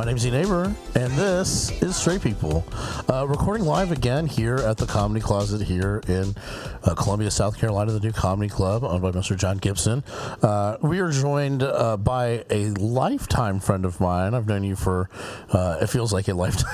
name's E-Neighbor, and this is Straight People. Recording live again here at the Comedy Closet here in Columbia, South Carolina, the new comedy club owned by Mr. John Gibson. We are joined by a lifetime friend of mine. I've known you for, it feels like a lifetime,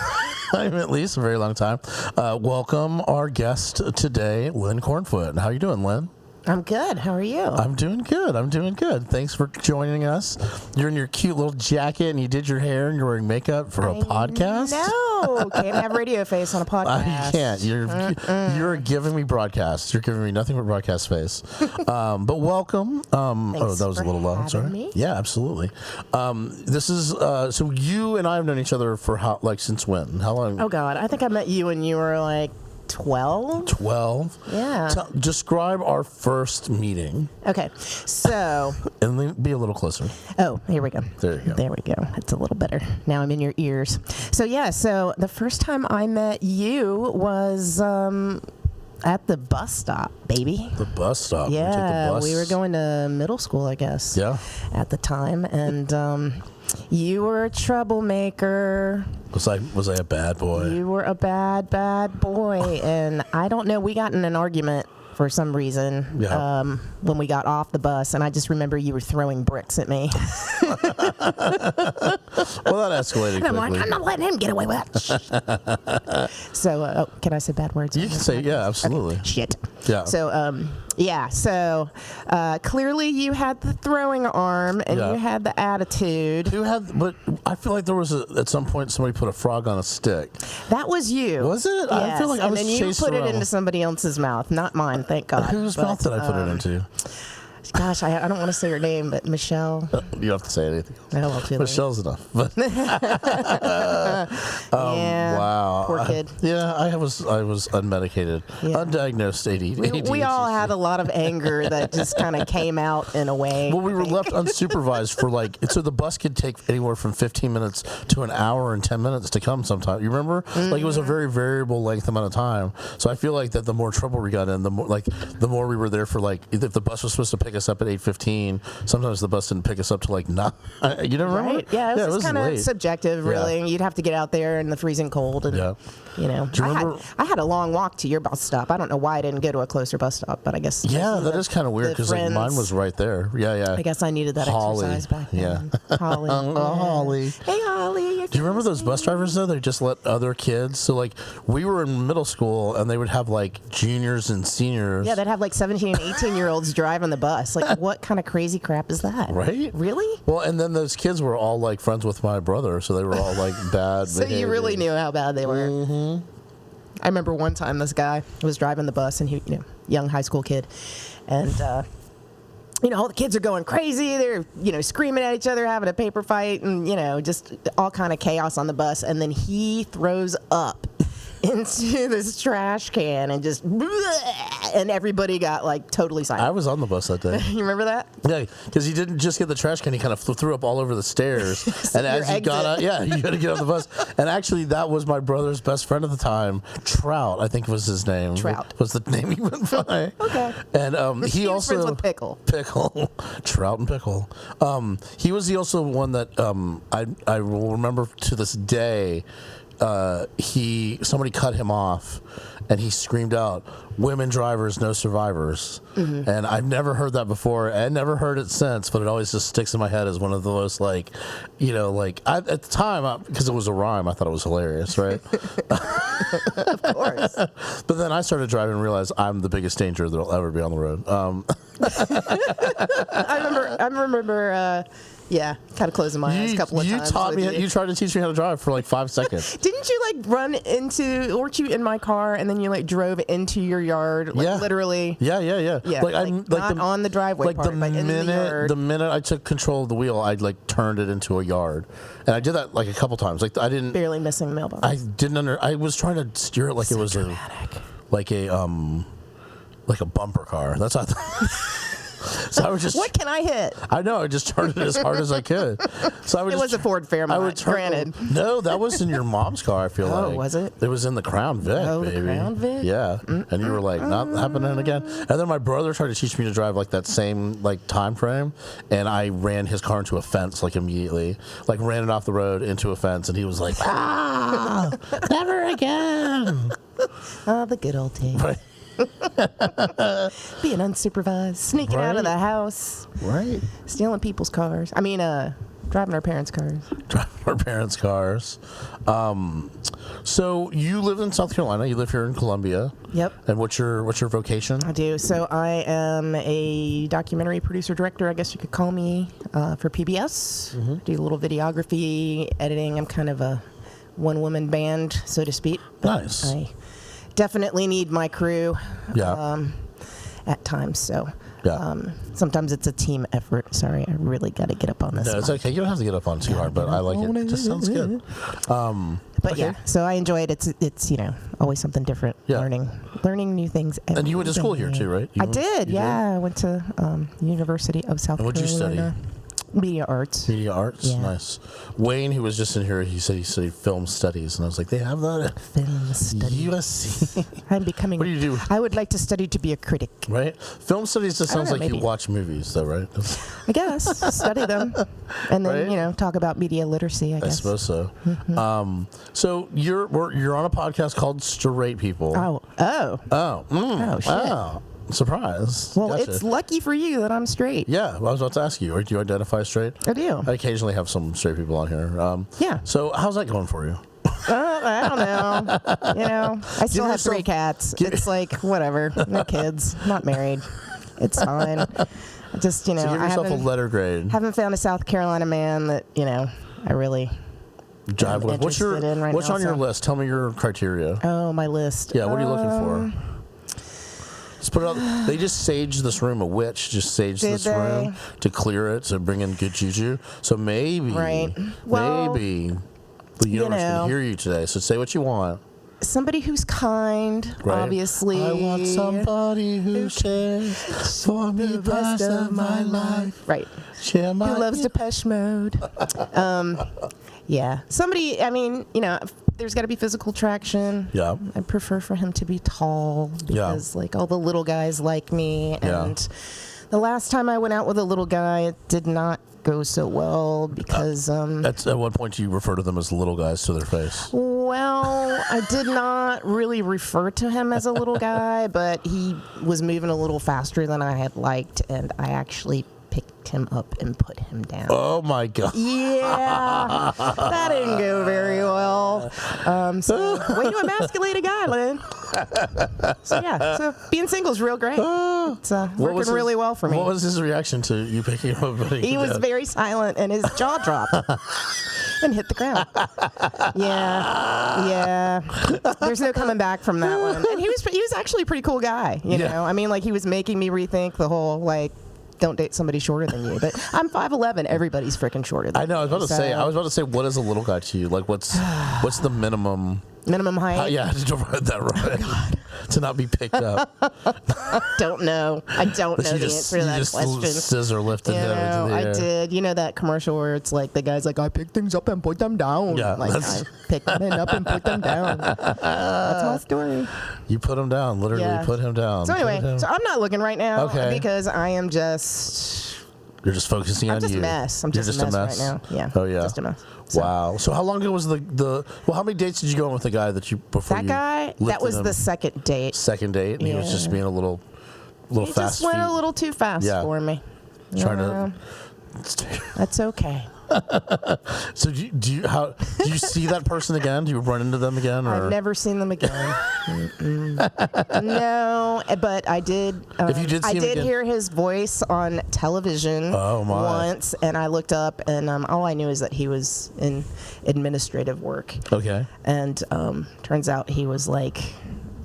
at least a very long time. Welcome our guest today, Lynn Cornfoot. How are you doing, Lynn? I'm good. How are you? I'm doing good. Thanks for joining us. You're in your cute little jacket and you did your hair and you're wearing makeup for a podcast? No, can't have radio face on a podcast. You can't. You're giving me broadcast. You're giving me nothing but broadcast face. But welcome. That was a little low. Sorry. Me? Yeah, absolutely. This is so you and I have known each other for since when? How long? Oh God, I think I met you when you were like 12. 12. Yeah. Describe our first meeting. Okay, so. And be a little closer. Oh, here we go. There you go. There we go. It's a little better. Now I'm in your ears. So the first time I met you was at the bus stop, baby. The bus stop. Yeah, we were going to middle school, I guess. Yeah. At the time, and you were a troublemaker. Was I a bad boy? You were a bad boy, and I don't know. We got in an argument for some reason when we got off the bus, and I just remember you were throwing bricks at me. Well, that escalated quickly. I'm like, I'm not letting him get away with that. So, can I say bad words? You can say, yeah, absolutely. Okay. Shit. Yeah. So, clearly you had the throwing arm and you had the attitude. But I feel like there was at some point somebody put a frog on a stick. That was you. Was it? Yes. I feel like I was chased chased and then you put around. it into somebody else's mouth, not mine, thank God. Whose mouth did I put it into? Gosh, I don't want to say her name, but Michelle. You don't have to say anything. No, I'll too Michelle's enough. But yeah, wow, poor kid. I was unmedicated, undiagnosed ADHD. We all had a lot of anger that just kind of came out in a way. Well, we were left unsupervised for so the bus could take anywhere from 15 minutes to an hour and 10 minutes to come sometime. You remember? Mm-hmm. Like it was a very variable length amount of time. So I feel like that the more trouble we got in, the more we were there for if the bus was supposed to pick us up at 8:15, sometimes the bus didn't pick us up to 9. You don't remember? Right. Yeah, it was kind of subjective, really. Yeah. You'd have to get out there in the freezing cold. And, Do you remember? I had a long walk to your bus stop. I don't know why I didn't go to a closer bus stop, but I guess. Yeah, that is kind of weird because mine was right there. Yeah. I guess I needed that exercise back then. Yeah. Holly. Holly. Hey, Holly. Do you remember those bus drivers, though? They just let other kids. So, we were in middle school, and they would have, juniors and seniors. Yeah, they'd have, 17 and 18-year-olds driving the bus. What kind of crazy crap is that? Right? Really? Well, and then those kids were all, friends with my brother, so they were all, bad So you really knew how bad they were. Mm-hmm. I remember one time this guy was driving the bus, and he, young high school kid, and, all the kids are going crazy. They're, screaming at each other, having a paper fight, and, just all kind of chaos on the bus. And then he throws up into this trash can and just, and everybody got totally silent. I was on the bus that day. You remember that? Yeah, because he didn't just get the trash can; he kind of threw up all over the stairs. And as he got out, you got to get on the bus. And actually, that was my brother's best friend at the time, Trout. I think was his name. Trout was the name he went by. Okay. And he also friends with Pickle. Trout and Pickle. He was also one that I will remember to this day. Somebody cut him off and he screamed out, "Women drivers, no survivors." Mm-hmm. And I've never heard that before and never heard it since, but it always just sticks in my head as one of the most at the time, because it was a rhyme, I thought it was hilarious, right? Of course. But then I started driving and realized I'm the biggest danger that'll ever be on the road. I remember kind of closing my eyes a couple of times. You tried to teach me how to drive for 5 seconds. Didn't you weren't you in my car and then you drove into your yard, literally? Yeah. Not on the driveway part, in the yard. The minute I took control of the wheel, I turned it into a yard. And I did that a couple times. I didn't barely missing the mailbox. I didn't I was trying to steer it it was dramatic. a bumper car. That's how I thought. So I would just. What can I hit? I know. I just turned it as hard as I could. So I would. It was a Ford Fairmont, granted. No, that was in your mom's car. I feel like. Oh, was it? It was in the Crown Vic, baby. The Crown Vic? Yeah, and you were like, not happening again. And then my brother tried to teach me to drive like that same like time frame, and I ran his car into a fence like immediately, like ran it off the road into a fence, and he was like, never again. Oh, the good old days. Right. Being unsupervised, sneaking out of the house, Right. stealing people's cars. I mean, driving our parents' cars. Driving our parents' cars. So you live in South Carolina. You live here in Columbia. Yep. And what's your vocation? I do. So I am a documentary producer director, I guess you could call me, for PBS. Do a little videography, editing. I'm kind of a one-woman band, so to speak. Nice. I definitely need my crew at times. So sometimes it's a team effort. Sorry, I really got to get up on this. No, it's okay. You don't have to get up on too hard, but I like it. It just sounds good. But okay. yeah, so I enjoy it. It's always something different. Yeah. Learning new things. And you went to school here too, right? I did. Yeah, I went to University of South Carolina. What'd you study? Media arts. Media arts, Yeah. Nice. Wayne, who was just in here, he said he studied film studies, and I was like, they have that at Film studies. USC, I'm becoming. What do you do? I would like to study to be a critic. right? Film studies just I don't sounds know, like you maybe. watch movies, though, right? I guess study them, and then Right? Talk about media literacy. I I guess. suppose so. So you're on a podcast called Straight People. Oh. Oh, shit. wow. Surprise. Well, Gotcha. it's lucky for you that I'm straight. Yeah, well, I was about to ask you. Do you identify straight? I do. I occasionally have some straight people on here. Yeah. So how's that going for you? I don't know. I still have 3 yourself- cats. It's like whatever. No kids. Not married. It's fine. Just So give I yourself a letter grade. haven't found a South Carolina man that I really. Jive with. What's interested in right what's now, on your so- list? Tell me your criteria. Oh, my list. Yeah, what are you looking for? Just put it out. They just saged this room. A witch just saged Did this room to clear it, to bring in good juju. So maybe, Right. Well, maybe the universe know. can hear you today. So say what you want. Somebody who's kind, Right? obviously. I want somebody who cares for me the rest of my life. Right. Share my Who loves Depeche Mode. Yeah. Somebody, there's got to be physical attraction. Yeah. I prefer for him to be tall because, all the little guys like me. Yeah. And the last time I went out with a little guy, it did not go so well because. At what point do you refer to them as little guys to their face? Well, I did not really refer to him as a little guy, but he was moving a little faster than I had liked, and I actually picked him up and put him down. Oh my God. Yeah, that didn't go very well. So way to emasculate a guy, Lynn. So being single is real great. It's working really well for me. What was his reaction to you picking him up? And putting He him was down? very silent, and his jaw dropped and hit the ground. Yeah. There's no coming back from that one. And he was actually a pretty cool guy. You know, I mean, he was making me rethink the whole don't date somebody shorter than you. But I'm 5'11". Everybody's freaking shorter than I know. I was about to say, what is a little guy to you? Like, what's the minimum height? yeah, to write that right. To not be picked up. Don't know. I don't know the answer to that question. Scissor lifted him into the I air. did. You know that commercial where it's like the guy's like, I pick things up and put them down. Yeah, I pick men up and put them down. That's my story. You put him down. Literally put him down. So anyway, so I'm not looking right now because I am You're just focusing on you. I'm just a mess. I'm just a mess right now. Yeah. Oh yeah. Just a mess. So, wow. So how long ago was how many dates did you go on with the guy that you before that you guy? That was the second date. second date, and he was just being a little He fast. just went a little too fast for me. Trying to. That's okay. So do you see that person again? Do you run into them again? Or? I've never seen them again. No, but I did. If you did see I him did again- hear his voice on television once, and I looked up, and all I knew is that he was in administrative work. Okay. And turns out he was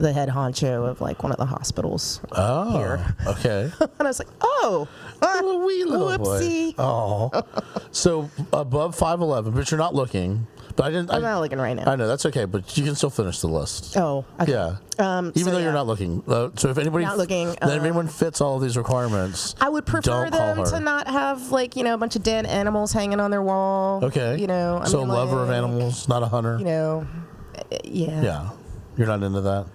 the head honcho of like one of the hospitals Oh, here. okay. And I was like, oh, A wee little whoopsie. boy. Oh, so above 5'11", but you're not looking. But I didn't. I'm not looking right now. I know that's okay, but you can still finish the list. Oh, okay. Yeah. Even so though you're yeah. not looking. So if anybody, Not looking, if anyone fits all of these requirements, I would prefer don't call them her. to not have like a bunch of dead animals hanging on their wall. Okay. I so mean, lover of like, animals, not a hunter. Yeah. Yeah. You're not into that.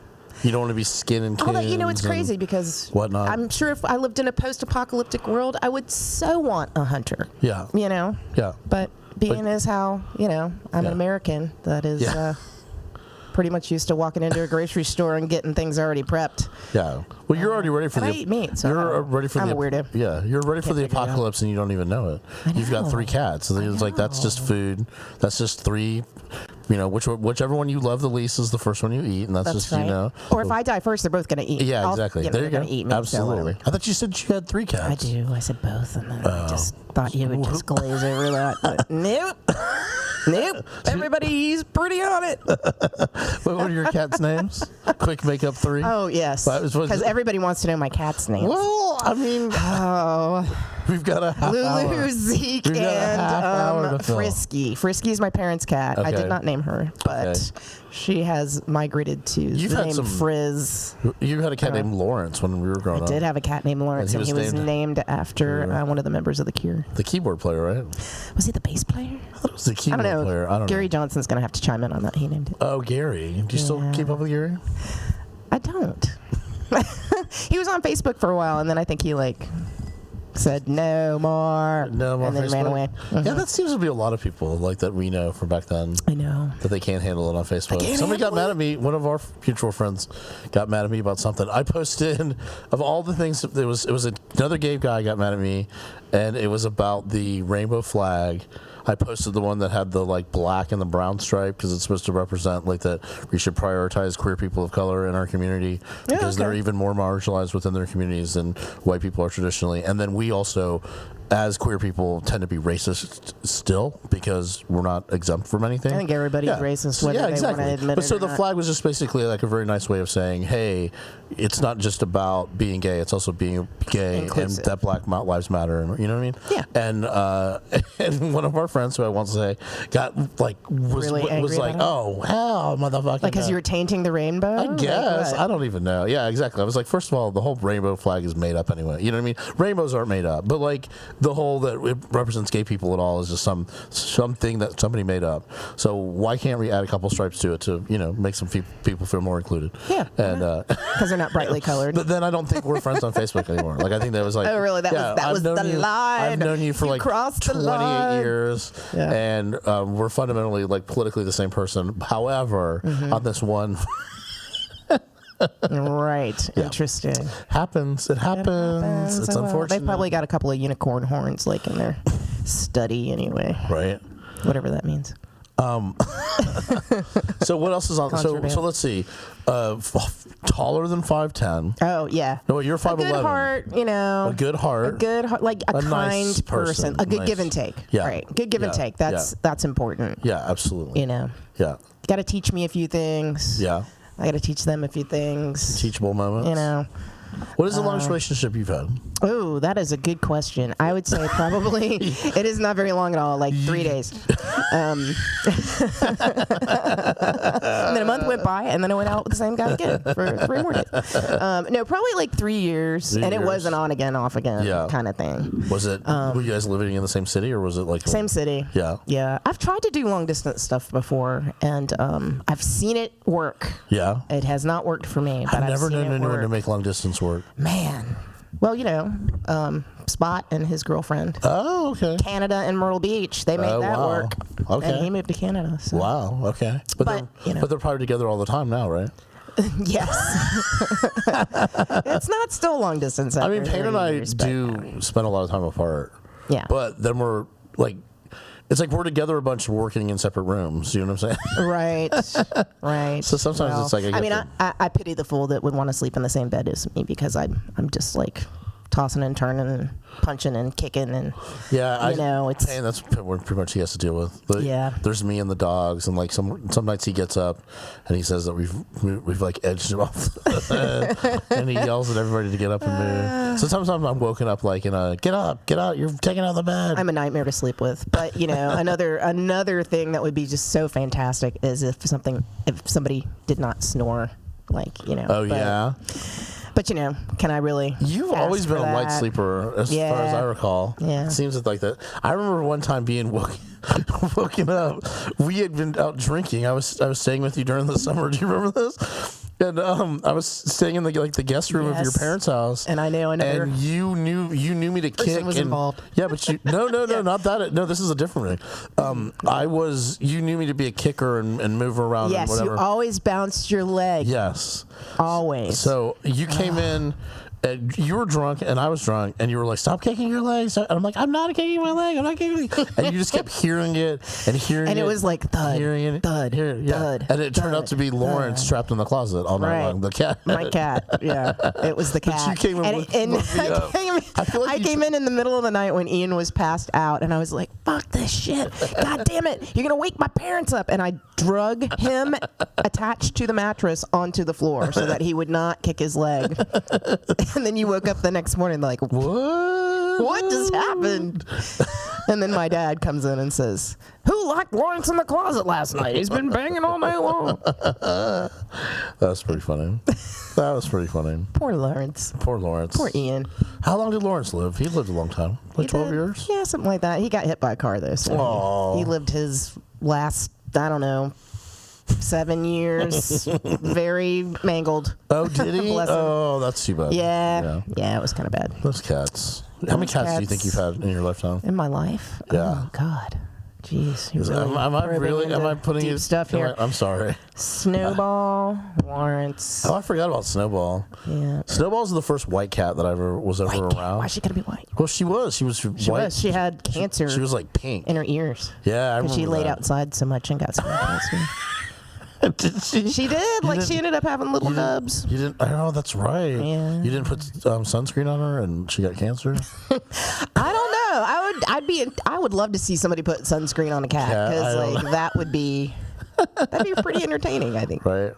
You don't want to be skinning kids. Although, it's and crazy because whatnot. I'm sure if I lived in a post-apocalyptic world, I would so want a hunter. Yeah. Yeah. But being as how, I'm an American that is pretty much used to walking into a grocery store and getting things already prepped. Yeah. Well, you're already ready for and the. I eat meat, so you're ready for I'm the. a weirdo. Yeah, you're ready for the Can't figure it out. apocalypse, and you don't even know it. You've got 3 cats. So it's like that's just food. That's just 3. Whichever one you love the least is the first one you eat, and that's just right. Or if I die first, they're both going to eat. Yeah, exactly. There They're you go. going to eat me. Absolutely. So I thought you said you had 3 cats. I do. I said both, and then I just thought you would just glaze over that. But nope. Nope. Everybody's pretty on it. What were your cats' names? Quick makeup 3. Oh, yes. Because everybody wants to know my cat's names. Well, I mean, we've got a half hour. Lulu, Zeke, We've got a half hour and to fill. Frisky. Frisky is my parents' cat. I Okay. did not name her, but she has migrated to the name Frizz. You had a cat named Lawrence when we were growing up. I did have a cat named Lawrence, and he was named after one of the members of The Cure. The keyboard player, right? Was he the bass player? I thought it was the keyboard player. I don't know. Gary Johnson's going to have to chime in on that. He named it. Oh, Gary. Do you still keep up with Gary? I don't. He was on Facebook for a while, and then I think he said no more, and then Facebook? Ran away. Yeah, that seems to be a lot of people like that we know from back then. I know that they can't handle it on Facebook. Somebody got mad at me. One of our mutual friends got mad at me about something. I posted of all the things. It was another gay guy got mad at me, and it was about the rainbow flag. I posted the one that had the black and the brown stripe because it's supposed to represent that we should prioritize queer people of color in our community because they're even more marginalized within their communities than white people are traditionally. And then we also, as queer people, tend to be racist still because we're not exempt from anything. I think everybody's racist whether they want to admit it. But so or the not. flag was just basically a very nice way of saying, hey, it's not just about being gay, it's also being gay Inclusive. and that Black Lives Matter, and you know what I mean? Yeah. And one of our friends who I want to say got was Really angry like, about oh hell, motherfucker. because you were tainting the rainbow? I guess. I don't even know. Yeah, exactly. I was like, first of all, the whole rainbow flag is made up anyway. You know what I mean? Rainbows aren't made up. But the whole that it represents gay people at all is just something that somebody made up. So why can't we add a couple stripes to it to, make some people feel more included? Yeah. And Because they're not brightly colored. but then I don't think we're friends on Facebook anymore. I think that was Oh, really? That was the line. I've known you for You crossed the 28 line. years, and we're fundamentally politically the same person. However, on this one. Right. Yeah. Interesting. Happens. It happens. It's unfortunate. They probably got a couple of unicorn horns in their study anyway. Right. Whatever that means. So what else is on? So Contraband. let's see. Taller than 5'10". Oh yeah. No, you're 5'11". A good heart, A good heart. A good heart, a kind nice person. person. A good Nice. give and take. Yeah. Right. Good give and Yeah. take. That's important. Yeah, absolutely. Yeah. Got to teach me a few things. Yeah. I got to teach them a few things. Teachable moments. What is the longest relationship you've had? Oh, that is a good question. I would say probably it is not very long at all, 3 days. And then a month went by, and then I went out with the same guy again for 3 more days. No, probably 3 years, 3 and it years. was an on again, off again kind of thing. Was it? Were you guys living in the same city, or was it Same city? Yeah. Yeah. I've tried to do long distance stuff before, and I've seen it work. Yeah. It has not worked for me, but I've never seen known it anyone work. to make long distance work. Man. Well, Spot and his girlfriend. Oh, okay. Canada and Myrtle Beach. They made that wow. work. Okay. And he moved to Canada. So. Wow. Okay. But they're probably together all the time now, right? Yes. It's not still long distance. I mean, Payne and I do spend a lot of time apart. Yeah. But then we're it's we're together a bunch working in separate rooms. You know what I'm saying? Right. Right. So sometimes it's I mean, I pity the fool that would want to sleep in the same bed as me because I'm just tossing and turning and punching and kicking and it's and that's what pretty much he has to deal with. Yeah. There's me and the dogs, and like some nights he gets up and he says that we've like edged him off and he yells at everybody to get up and move. So sometimes I'm woken up like in a get up, you're taking out of the bed. I'm a nightmare to sleep with. But another thing that would be just so fantastic is if somebody did not snore, But can I really? You've always been a light sleeper, as far as I recall. Yeah. It seems like that. I remember one time being woken up. We had been out drinking. I was staying with you during the summer. Do you remember this? And I was staying in the guest room of your parents' house. And I know. And you knew me to kick. Was involved. Yeah, but no, not that. No, this is a different thing. You knew me to be a kicker and move around. Yes, and whatever. you always bounced your leg. Yes. Always. So you came in, and you were drunk, and I was drunk, and you were like, "Stop kicking your legs." And I'm like, "I'm not kicking my leg. I'm not kicking." And you just kept hearing it and hearing it. And it was like thud, hearing it, thud, thud. And it turned out to be Lawrence trapped in the closet all night long. The cat. My cat. Yeah, it was the cat. But you came in I came in the middle of the night when Ian was passed out, and I was like, "Fuck this shit! God damn it! You're gonna wake my parents up!" And I drug him attached to the mattress onto the floor so that he would not kick his leg. And then you woke up the next morning like, what just happened? And then my dad comes in and says, "Who locked Lawrence in the closet last night? He's been banging all night long." That was pretty funny. Poor Lawrence. Poor Ian. How long did Lawrence live? He lived a long time. Like 12 years? Yeah, something like that. He got hit by a car, though. So he lived his last, 7 years, very mangled. Oh, did he? Oh, that's too bad. Yeah, it was kind of bad. Those cats. How many cats do you think you've had in your lifetime? In my life? Yeah. Oh, God. Jeez. Am I putting you stuff here? I'm sorry. Snowball, Lawrence. Oh, I forgot about Snowball. Yeah. Snowball's the first white cat that I was ever around. Why's she gotta be white? Well, she was. She was white. She had cancer. She was like pink in her ears. Yeah, I remember. She laid outside so much and got some cancer. Did she? She did. She ended up having little nubs. You didn't. Oh, that's right. Yeah. You didn't put sunscreen on her, and she got cancer. I don't know. I would love to see somebody put sunscreen on a cat because that would be pretty entertaining. I think. Right.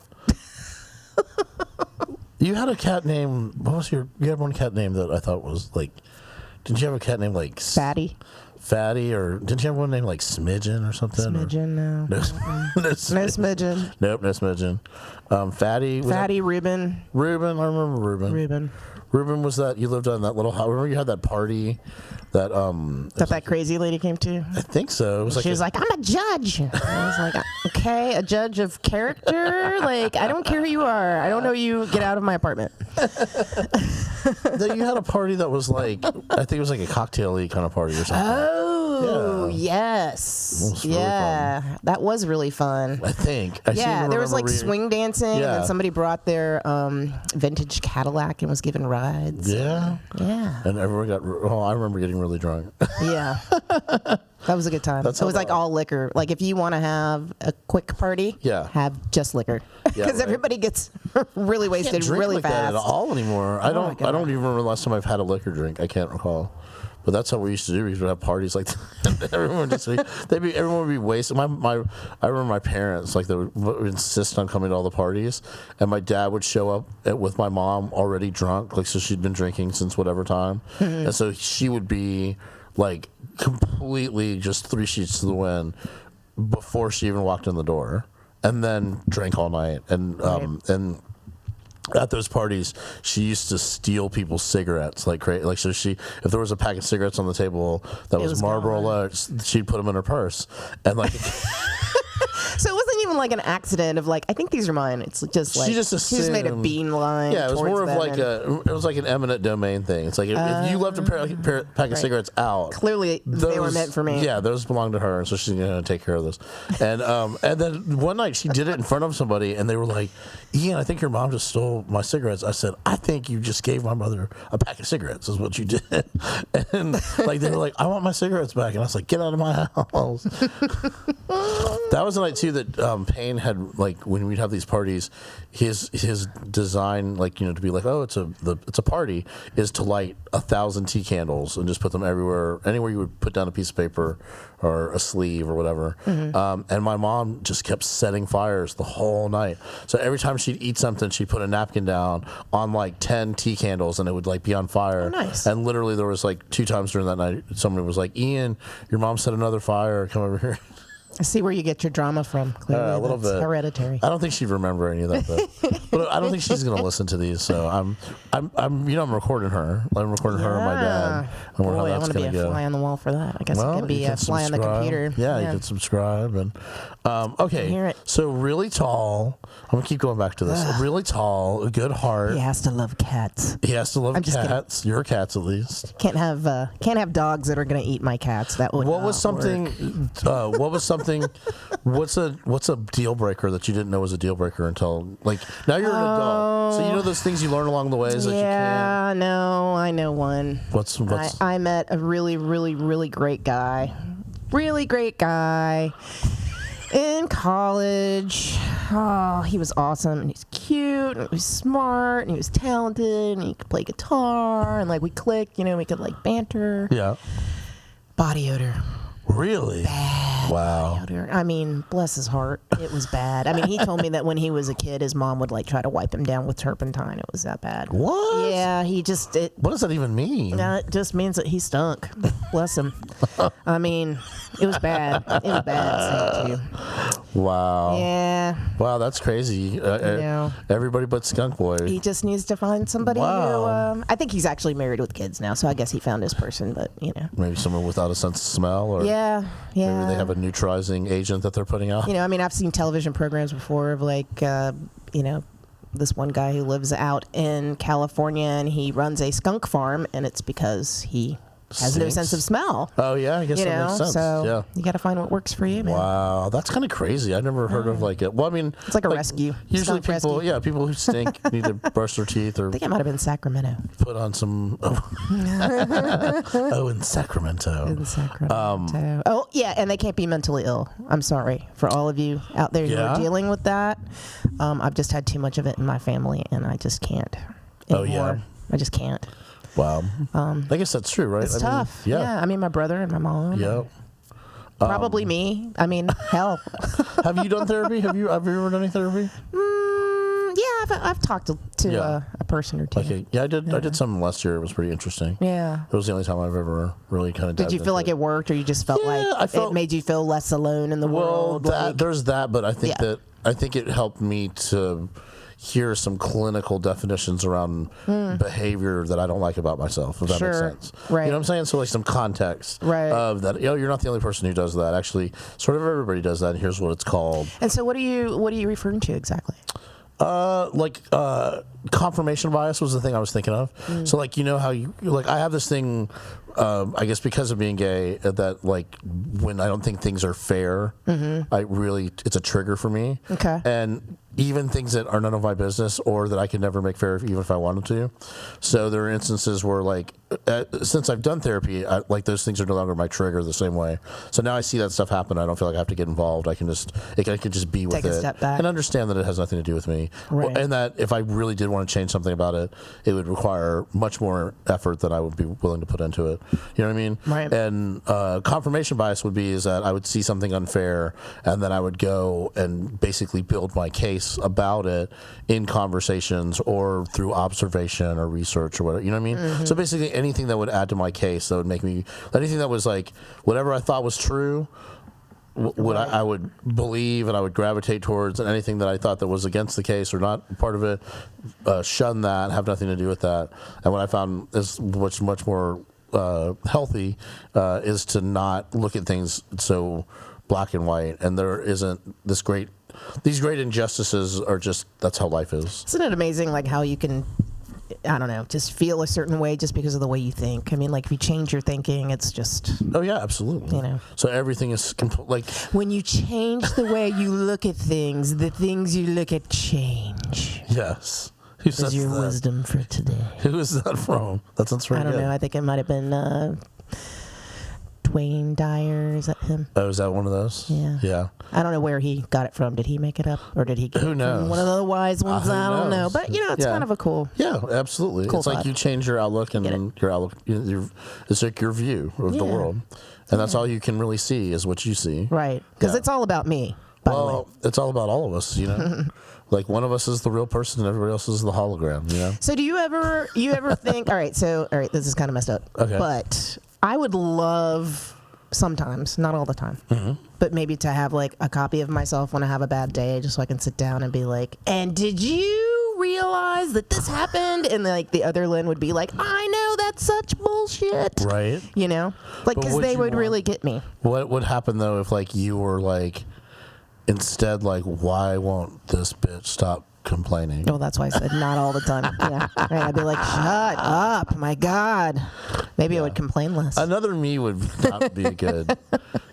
You had a cat named. You had one cat name that I thought was like. Didn't you have a cat named like Fatty, or didn't you have one named like Smidgen or something? Smidgen, no. No Smidgen. Nope, no Smidgen. Fatty, Reuben. Reuben, I remember Reuben. Reuben was that you lived on that little house. Remember you had that party that crazy lady came to? I think so. It was she was like, "I'm a judge." I was like, "Okay, a judge of character? I don't care who you are. I don't know you. Get out of my apartment." You had a party that was like, I think it was like a cocktail-y kind of party or something. Oh, yeah. Yes. Really fun. That was really fun. I think. There was swing dancing, and then somebody brought their vintage Cadillac and was giving rides. Yeah. Yeah. And everyone I remember getting really drunk. Yeah. That was a good time. It was all liquor. If you want to have a quick party, have just liquor. Because everybody gets really wasted really fast. That at all anymore. I don't even remember the last time I've had a liquor drink. I can't recall. But that's how we used to do. We used to have parties like that. Everyone would be wasted. I remember my parents they would insist on coming to all the parties, and my dad would show up with my mom already drunk, so she'd been drinking since whatever time, and so she would be completely just 3 sheets to the wind before she even walked in the door, and then drank all night, and at those parties, she used to steal people's cigarettes like crazy. So if there was a pack of cigarettes on the table that was Marlboro Lights, she'd put them in her purse, and So it wasn't even an accident of I think these are mine. It's just she just made a bean line. Yeah, it was more of it was like an eminent domain thing. It's like if you left a pack of cigarettes out, clearly they were meant for me. Yeah, those belonged to her, and so she's gonna take care of this. And then one night she did it in front of somebody, and they were like, "Ian, I think your mom just stole my cigarettes." I said, "I think you just gave my mother a pack of cigarettes. Is what you did." And they were like, "I want my cigarettes back," and I was like, "Get out of my house." That was the night too that Payne had, like, when we'd have these parties, his design, like, to be like, oh, it's a party, is to light 1,000 tea candles and just put them everywhere, anywhere you would put down a piece of paper or a sleeve or whatever. And my mom just kept setting fires the whole night. So every time she'd eat something, she'd put a napkin down on like 10 tea candles, and it would like be on fire. Oh, nice. And literally there was like 2 times during that night, somebody was like, Ian, your mom set another fire, come over here. I see where you get your drama from. Clearly, A little that's bit hereditary. I don't think she'd remember any of that, but I don't think she's gonna listen to these. So I'm recording her. I'm recording her and my dad. And Boy, I that's want to be gonna a go. fly on the wall for that. I guess it can be a fly on the computer. Yeah, you can subscribe and okay. Hear it. So really tall. I'm gonna keep going back to this. Really tall, a good heart. He has to love cats. He has to love I'm just cats. Your cats, at least. Can't have dogs that are going to eat my cats. That would What not was something? work. What was something? What's a deal breaker that you didn't know was a deal breaker until, like, now you're an adult, so you know those things you learn along the way that you can't. Yeah, no, I know one. What's I met a really, really, really great guy. Really great guy in college. Oh, he was awesome, and he's cute, and he was smart, and he was talented, and he could play guitar, and like we clicked, we could like banter. Yeah. Body odor. Really? Bad. Wow. Body odor. I mean, bless his heart, it was bad. I mean, he told me that when he was a kid, his mom would like try to wipe him down with turpentine. It was that bad. What? Yeah, What does that even mean? It just means that he stunk. Bless him. I mean, it was bad. It was bad. Saying it to you. Wow. Yeah. Wow, that's crazy. Everybody but Skunk Boy. He just needs to find somebody who. I think he's actually married with kids now, so I guess he found his person. But Maybe someone without a sense of smell, or yeah. maybe they have a neutralizing agent that they're putting out. I mean, I've seen television programs before of like, this one guy who lives out in California and he runs a skunk farm, and it's because he has no sense of smell. Oh yeah, I guess that makes sense. So you got to find what works for you, man. Wow, that's kind of crazy. I never heard of like it. Well, I mean, it's like a rescue. Usually skunk people, rescue. people who stink need to brush their teeth or I think it might have been Sacramento. put on some. In Sacramento. In Sacramento. Oh yeah, and they can't be mentally ill. I'm sorry for all of you out there who are dealing with that. I've just had too much of it in my family, and I just can't anymore. Oh yeah, I just can't. Wow. I guess that's true, right? It's tough. Yeah. I mean, my brother and my mom. Yeah. Probably me. I mean, hell. Have you done therapy? Have you ever done any therapy? Yeah, I've talked to a person or two. Okay. Yeah, I did. I did some last year. It was pretty interesting. Yeah. It was the only time I've ever really kind of. Did you feel like it worked, or you just felt it made you feel less alone in the world? Well, there's that, but I think it helped me to hear some clinical definitions around behavior that I don't like about myself, if that makes sense. Right. You know what I'm saying? So like some context of that. You're not the only person who does that. Actually, sort of everybody does that. And here's what it's called. And so, what are you referring to exactly? Confirmation bias was the thing I was thinking of. So like, how you I have this thing, I guess because of being gay, that like when I don't think things are fair, it's a trigger for me. Okay. And even things that are none of my business or that I could never make fair even if I wanted to. So there are instances where like, since I've done therapy, those things are no longer my trigger the same way. So now I see that stuff happen. I don't feel like I have to get involved. I can just be with Take a step back and understand that it has nothing to do with me. Right. And that if I really did want to change something about it, it would require much more effort than I would be willing to put into it. You know what I mean? Right. And confirmation bias is that I would see something unfair and then I would go and basically build my case about it in conversations or through observation or research or whatever. You know what I mean? So basically anything that would add to my case that would make me, anything that was like whatever I thought was true, I would believe and I would gravitate towards, and anything that I thought that was against the case or not part of it, shun that, have nothing to do with that. And what I found is much more healthy is to not look at things so black and white, and there isn't these great injustices are just, that's how life is. Isn't it amazing like how you can, I don't know, just feel a certain way just because of the way you think? I mean, like if you change your thinking, it's just... Oh yeah, absolutely. So everything is like... When you change the way you look at things, the things you look at change. Yes. Who says your wisdom for today? Who is that from? That sounds very good. I don't know. I think it might have been... Dwayne Dyer. Is that him? Oh, is that one of those? Yeah. Yeah. I don't know where he got it from. Did he make it up, or did he get Who it knows? from one of the wise ones? Who I don't know. knows? But it's kind of a cool. Yeah, absolutely. Cool it's like thought. you change your outlook, and your outlook. It's like your view of the Yeah. world, and that's all you can really see is what you see. Right. Because Yeah. it's all about me. By the way. Well, it's all about all of us, Like one of us is the real person, and everybody else is the hologram. So do you ever think? All right, this is kind of messed up. Okay. But I would love sometimes, not all the time, but maybe to have like a copy of myself when I have a bad day, just so I can sit down and be like, and did you realize that this happened? And like the other Lynn would be like, I know, that's such bullshit. Right. Like, But because would they you would want- really get me. What would happen though if like you were like instead like why won't this bitch stop complaining? Well, that's why I said not all the time. Yeah. Right, I'd be like, shut up, my God. Maybe I would complain less. Another me would not be good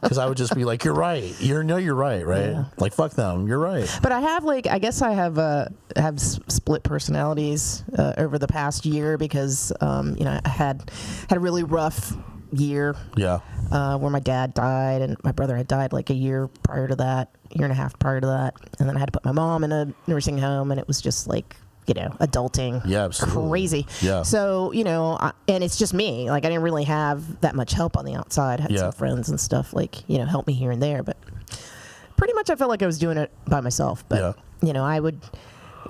because I would just be like, you're right. You're right, right? Yeah. Like fuck them. You're right. But I have I guess I have split personalities over the past year because I had a really rough year Yeah. where my dad died and my brother had died like a year and a half prior to that, and then I had to put my mom in a nursing home, and it was just like adulting. Yeah, absolutely. Crazy. Yeah. So and it's just me. Like I didn't really have that much help on the outside. I had some friends and stuff help me here and there, but pretty much I felt like I was doing it by myself. But I would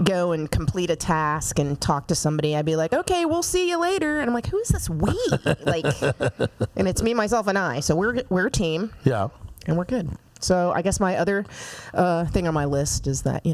go and complete a task and talk to somebody. I'd be like, okay, we'll see you later. And I'm like, who is this we? And it's me, myself, and I. So we're a team. Yeah. And we're good. So I guess my other thing on my list is that,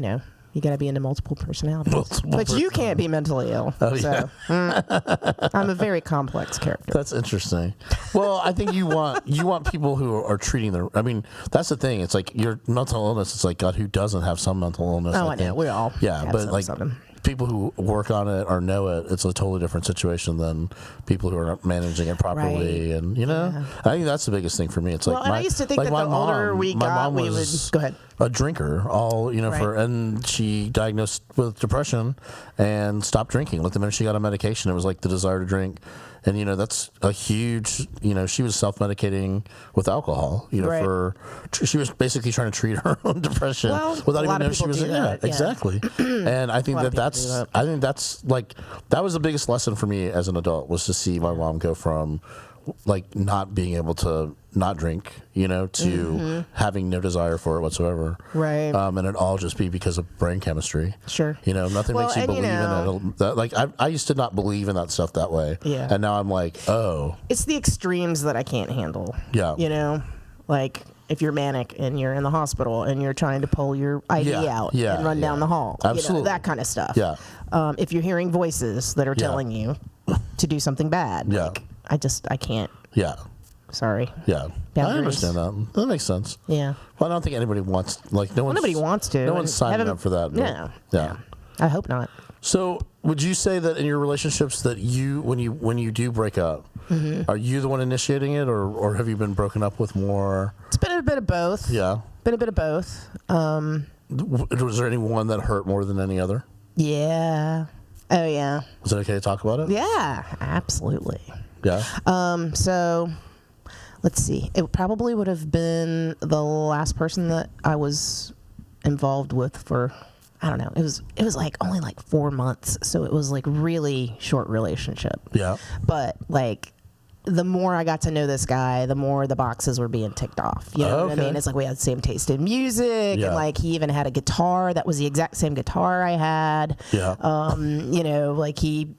you got to be into multiple personalities. But you can't be mentally ill. Oh, so I'm a very complex character. That's interesting. Well, I think you want people who are treating their. I mean, that's the thing. It's like your mental illness. It's like God, who doesn't have some mental illness? Oh, I know. We all have but like something. people who work on it or know it, it's a totally different situation than people who are not managing it properly. Right. And I think that's the biggest thing for me. It's like and I used to think that my the older we my got, mom we would was go ahead. a drinker, and she diagnosed with depression and stopped drinking. Like the minute she got on medication, it was like the desire to drink. And, that's a huge, she was self-medicating with alcohol, she was basically trying to treat her own depression without even knowing she was in it. Exactly. And I think that's like, that was the biggest lesson for me as an adult was to see my mom go from like not being able to not drink, to having no desire for it whatsoever. Right. And it all just be because of brain chemistry. Sure. Nothing makes you believe in it. That, like I used to not believe in that stuff that way. Yeah. And now I'm like, oh. It's the extremes that I can't handle. Yeah. Like if you're manic and you're in the hospital and you're trying to pull your IV out and run down the hall. Absolutely. That kind of stuff. Yeah. If you're hearing voices that are telling you to do something bad. Yeah. Like, I can't. Yeah. Sorry. Yeah. Boundaries. I understand that. That makes sense. Yeah. Well, I don't think anybody wants, Nobody wants to. No one's signing up for that. No. Yeah. I hope not. So, would you say that in your relationships that when you do break up, are you the one initiating it, or have you been broken up with more? It's been a bit of both. Yeah. Been a bit of both. Was there any one that hurt more than any other? Yeah. Oh yeah. Is it okay to talk about it? Yeah. Absolutely. Yeah. So let's see. It probably would have been the last person that I was involved with for, I don't know. It was like only like 4 months, so it was like really short relationship. Yeah. But like the more I got to know this guy, the more the boxes were being ticked off. You know what I mean? It's like we had the same taste in music, and like he even had a guitar that was the exact same guitar I had. Yeah. Like he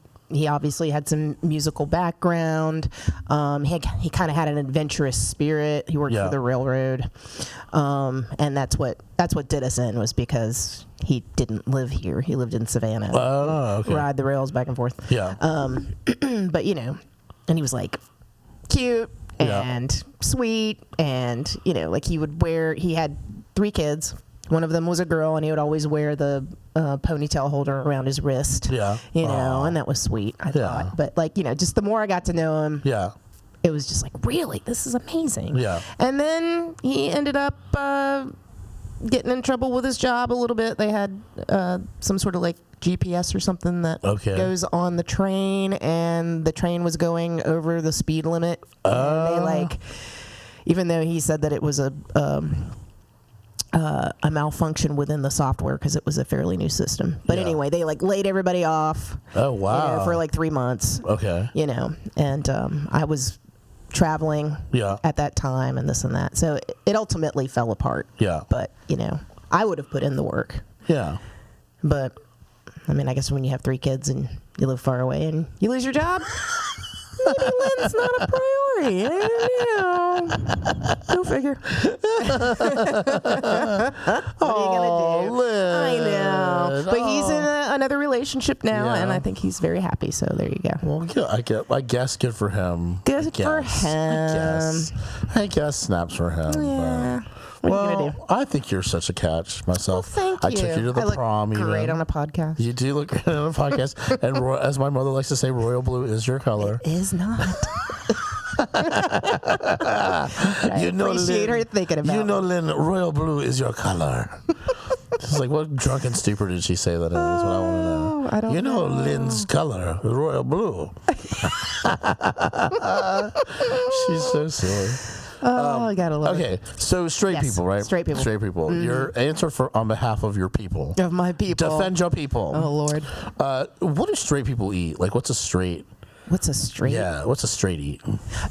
obviously had some musical background. He kind of had an adventurous spirit. He worked for the railroad, and that's what did us in, was because he didn't live here. He lived in Savannah. Oh, okay. Ride the rails back and forth. Yeah. But and he was like cute and sweet, and like he had 3 kids. One of them was a girl, and he would always wear the ponytail holder around his wrist. Yeah. And that was sweet, I thought. But just the more I got to know him, it was just like, really, this is amazing. Yeah. And then he ended up getting in trouble with his job a little bit. They had some sort of like GPS or something that goes on the train, and the train was going over the speed limit. And they even though he said that it was a malfunction within the software because it was a fairly new system. But anyway, they like laid everybody off. Oh wow! For like 3 months. Okay. And I was traveling at that time and this and that, so it ultimately fell apart. Yeah. But I would have put in the work. Yeah. But I mean, I guess when you have 3 kids and you live far away and you lose your job, maybe Lynn's not a priority. Go figure. What are you gonna do? Lynn. I know, but he's in another relationship now, and I think he's very happy. So there you go. Well, yeah, I guess good for him. Good for him. I guess snaps for him. Yeah. What are you gonna do? I think you're such a catch myself. Well, thank you. I took you to the prom. I look great on a podcast. You do look great on a podcast. And as my mother likes to say, royal blue is your color. It is not. I appreciate her thinking about it. Lynn, royal blue is your color. She's like, what drunken stupor did she say that in? That's what I want to know. I don't know. Lynn's color, royal blue. She's so silly. I gotta love it. Okay, so straight people, right? Straight people. Straight people. Mm-hmm. Your answer on behalf of your people. Of my people. Defend your people. Oh, Lord. What do straight people eat? Like, what's a straight? What's a straight? Yeah, what's a straight eat?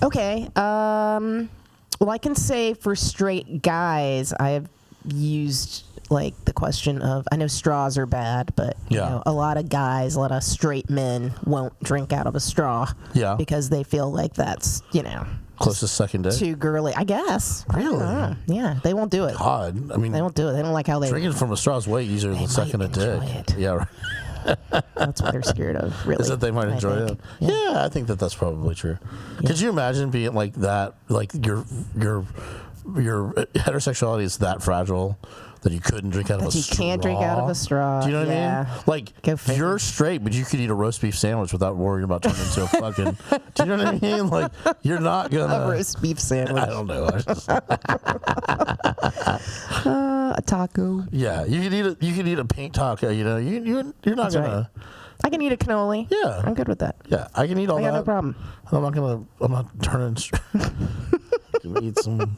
Okay. Well, I can say for straight guys, I have used like the question of, I know straws are bad, but a lot of guys, a lot of straight men won't drink out of a straw. Yeah. Because they feel like that's, Closest second day? too girly, I guess. Really? I don't know. Yeah, they won't do it. God, I mean, They won't do it. They don't like how they drinking from a straw is way easier than second a day. it. Yeah, right. That's what they're scared of, really. Is that they might enjoy it? Yeah, I think that's probably true. Yeah. Could you imagine being like that? Like your heterosexuality is that fragile that you couldn't drink out of a straw. You can't drink out of a straw. Do you know what I mean? Like you're straight, but you could eat a roast beef sandwich without worrying about turning into a fucking. Do you know what I mean? Like you're not gonna a roast beef sandwich. I don't know. A taco. Yeah, you could eat a pink taco. You're not gonna. Right. I can eat a cannoli. Yeah, I'm good with that. Yeah, I can eat all that. I got no problem. I'm not turning. I can eat some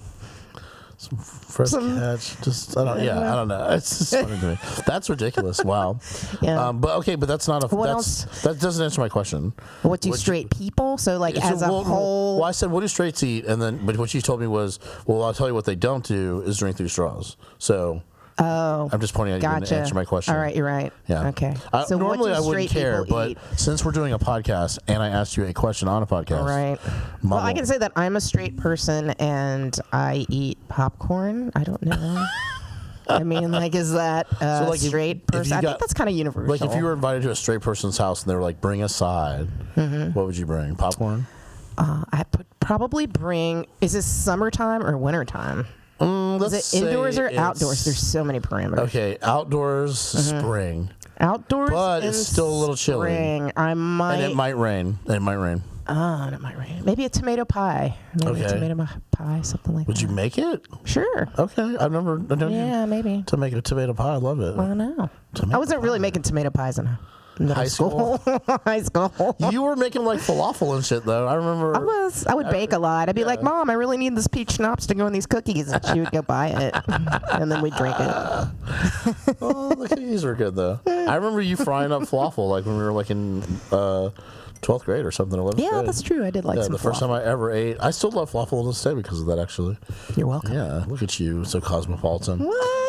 fresh catch. Just I don't know. It's just funny to me. That's ridiculous. Wow. Yeah. But that's not a. That doesn't answer my question. What do straight people? So like as a whole. Well, I said what do straights eat, but what you told me was, well, I'll tell you what they don't do is drink through straws. So. Oh, I'm just pointing out you didn't answer my question. All right, you're right. Yeah. Okay. So normally I wouldn't care, but since we're doing a podcast and I asked you a question on a podcast, right? Well, I can say that I'm a straight person and I eat popcorn. I don't know. I mean, like, is that so like straight person? I think that's kind of universal. Like, if you were invited to a straight person's house and they were like, "Bring a side," what would you bring? Popcorn? I would probably bring. Is this summertime or wintertime? Is it indoors or outdoors? There's so many parameters. Okay, outdoors, spring. Outdoors, but it's still a little chilly. I might. And it might rain. Oh, it might rain. Maybe a tomato pie. Maybe a tomato pie, something like that. Would you make it? Sure. Okay, I've never done maybe. To make a tomato pie, I love it. I know. I wasn't really making tomato pies in high school. High school. You were making like falafel and shit, though. I remember. I would bake a lot. I'd be like, "Mom, I really need this peach schnapps to go in these cookies," and she would go buy it, and then we'd drink it. Oh, the cookies were good though. I remember you frying up falafel like when we were like in 12th grade or something. 11th grade. That's true. I did like some the first time I ever ate. I still love falafel to this day because of that, actually. You're welcome. Yeah, look at you, so cosmopolitan. What?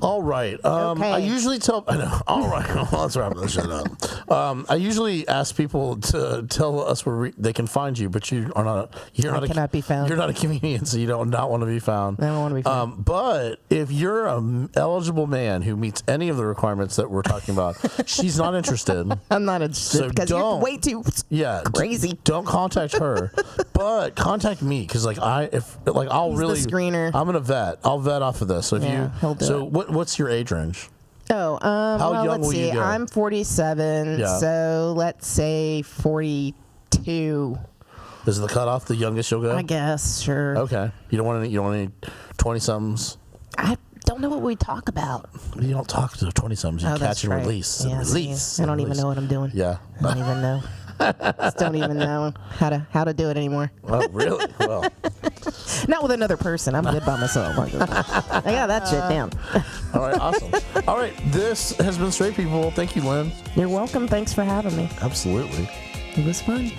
All right. Okay. I usually tell. I know. All right. Well, let's wrap this shit up. I usually ask people to tell us where they can find you, but you are not. Cannot be found. You're not a comedian, so you don't not want to be found. I don't want to be found. But if you're an eligible man who meets any of the requirements that we're talking about, she's not interested. I'm not interested because you're way too crazy. Don't contact her, but contact me because I'll He's really. the screener. I'm gonna vet. I'll vet off of this. So he'll do it. What's your age range? Oh, how young let's will see. you go? I'm 47, so let's say 42. Is the cutoff the youngest you'll go? I guess, sure. Okay. You don't want any 20-somethings? I don't know what we talk about. You don't talk to 20-somethings. You catch and release. Yeah, release. I don't even know what I'm doing. Yeah. I don't even know. Just don't even know how to do it anymore. Oh, really? Well. Not with another person. I'm good by myself. I got that shit down. All right, awesome. All right, this has been Straight People. Thank you, Lynn. You're welcome. Thanks for having me. Absolutely. It was fun.